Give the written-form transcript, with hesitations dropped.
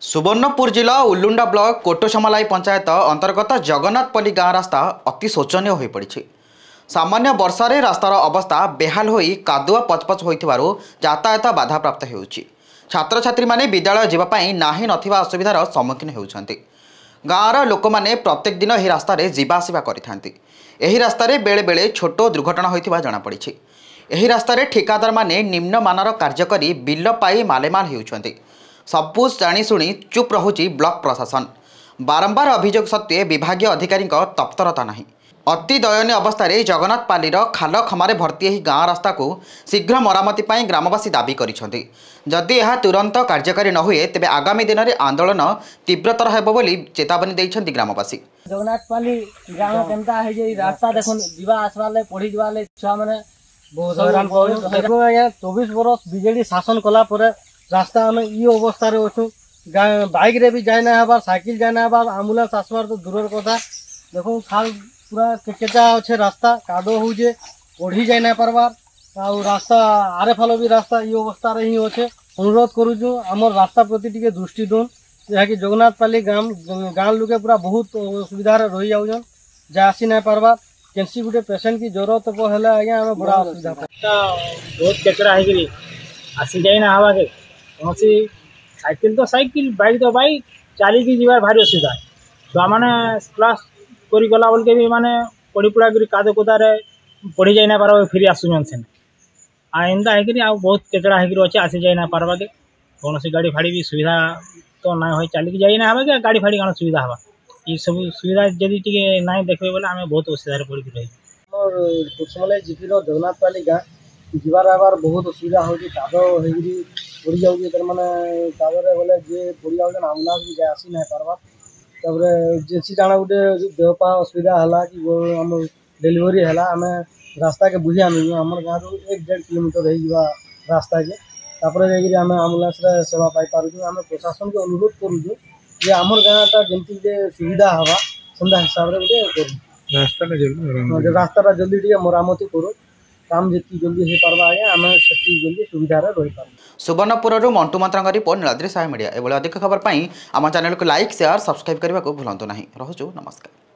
सुवर्णपुर जिला उल्लुंडा ब्लॉक कोटोसमालाई पंचायत अंतर्गत जगन्नाथपल्ली गाँव रास्ता अति शोचनीय हो पड़ी। सामान्य वर्षारे रास्तार अवस्था बेहाल होई कादुआ पचपच होइथिबारु यातायात बाधाप्राप्त हेउछि। छात्र छात्री माने विद्यालय जीवाई नाही नथिबा असुविधार सम्मुखीन हेउछन्ति। गाँवर लोक माने प्रत्येक दिन एही रास्तारे जीवा आसिबा करिथान्ति। एही रास्तारे बेले बेले छोट दुर्घटना होइथिबा जଣା पड़िछि। एही रास्तारे ठेकादार माने निम्नमानर कार्य करी बिल पाई मालेमाल हेउछन्ति। सबु जाणीशुणी चुप रहुछि ब्लॉक प्रशासन। बारंबार अभियोग सत्वे विभागीय अधिकारी तत्परता नहीं। अति दयनीय अवस्था जगन्नाथपाल्लीर खाल खमारे भर्ती एही गाँ रास्ता को शीघ्र मरामती पाई ग्रामवासी दाबी करिसेंति। जदि यह तुरंत कार्यकारी न हुए तेबे आगामी दिन में आंदोलन तीव्रतर हेबो बोली चेतावनी दैछन्ति ग्रामवासी। जगन्नाथपाल्ली ग्राम केनता है जे रास्ता देखुन जीवा आसवाले पढ़ी जवाले छुआ माने बहुत हैरान देखो या 24 बरस बीजेडी शासन कला परे रास्ता में ई अवस्था रे अछु। बाइक रे भी जाय ना हबार, साइकिल जाय ना हबार, एम्बुलेंस आसबार तो दूरर कथा। देखो खाल पूरा केकेचा अच्छे रास्ता कादो हो जे पढ़ी जाय ना पारबार आ रास्ता आरे फालो भी रास्ता ई अवस्था रे ही अच्छे। अनुरोध करूछु हमर रास्ता प्रति टिके दृष्टि दोन जहा कि जगन्नाथपाल्ली गाँव लोके पूरा बहुत असुविधा रे रही जाउछन जा आसी ना पारबार। केनसी गुटे पेशेंट की जरूरत को हला आज्ञा हमें बड़ा असुविधा बहुत केचड़ा है आसी जाए ना हवा के कौन साइकिल तो साइकिल बाइक तो बाइक चलिकी जीवार भारी असुविधा। छुआ मैंने क्लास करगला बेल के भी माने पढ़ी पुड़ा कर काद कोदार पढ़ी जाए ना पार फिर आसुन से एंता है बहुत केचड़ा है अच्छे आसी जाए ना पार्बा के कौन गाड़ी फाड़ी भी सुविधा तो ना हो चलिकी जाए ना हवा गाड़ी फाड़ी कौन सुविधा हवा ये सब सुविधा जदि टी ना देखते बोले आम बहुत असुविधा पड़ रही। कोटसमालाई जीपीर जगन्नाथपाल्ली गाँ जीवार आबार बहुत असुविधा हो काद पड़ी जाऊँगी तर मैंने कादे गले जे पड़ी जाऊँ आम्बुलांस भी जाए आसी ना पार्बार। तापर जेसी जाना गोटे देहपा असुविधा है कि आम डेलीवरी है आम रास्ता के बुझी आनी आम गाँव रू 1-1.5 किलोमीटर हो रास्ता के तापर आम आम्बुलांस सेवा पाई पार्छु। आम प्रशासन के अनुरोध करूँ जे आमर गाँटा जमती सुविधा हवा सेंदा हिसाब से गोटे रास्ता जल्दी टे मरामती करूँ काम जी जल्दी हो पार्बा आज्ञा आम से जल्दी सुविधा रही पार। सुवर्णपुर मंटू मंत्रा रिपोर्ट नीलाद्री साहा मीडिया। एभली अधिक खबर पाई आम चैनल को लाइक शेयर सब्सक्राइब करने को भूलु ना। रहुछु नमस्कार।